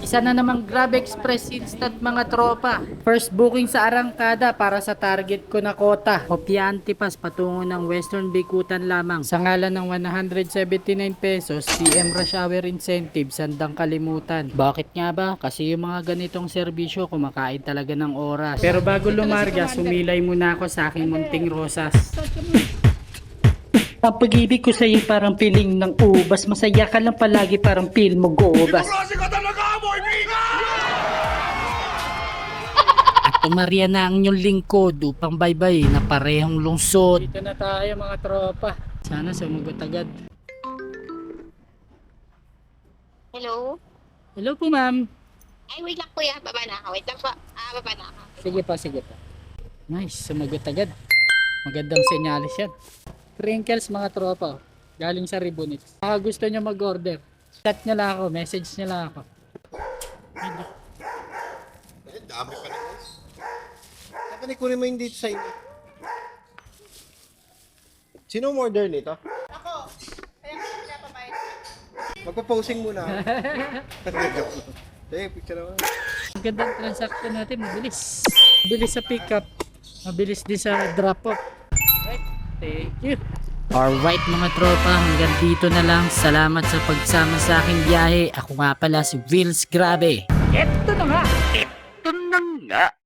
Isa na namang Grab Express Instant mga tropa. First booking sa Arangkada para sa target ko na kota. Kopya Antipas patungo ng Western Bikutan lamang. Sa ngalan ng 179 pesos, PM rush hour incentive, sandang kalimutan. Bakit nga ba? Kasi yung mga ganitong serbisyo kumakain talaga ng oras. Pero bago lumarga, sumilay muna ako sa aking munting rosas. Ang pag-ibig ko sa iyo parang piling ng ubas. Masaya ka lang palagi parang pil mo gobas. At umarya na ang inyong lingkod upang baybay na parehong lungsod. Dito na tayo mga tropa. Sana sumugot agad. Hello? Hello po ma'am. Ay, wait lang kuya. Baba na ako. Wait lang po. Baba na ako. Sige pa, sige pa. Nice, sumagot agad. Magandang senyalis yan. Crinkles mga tropa. Galing sa Ribonits. Baka gusto nyo mag-order. Chat nyo lang ako, message nyo lang ako. Eh, dami pa na guys. Dapat ikunin mo yung dito sa inyo. Sino order nito? Ako. Kaya ko pinapabayad. Magpa-posing muna ako. Eh, picture naman. Ang gandang transaction natin, mabilis. Mabilis sa pick up. Mabilis din sa drop off. Right, thank you. Alright mga tropa, hanggang dito na lang. Salamat sa pagsama sa aking biyahe. Ako nga pala si Vince Grabe. Eto na nga. Eto na nga.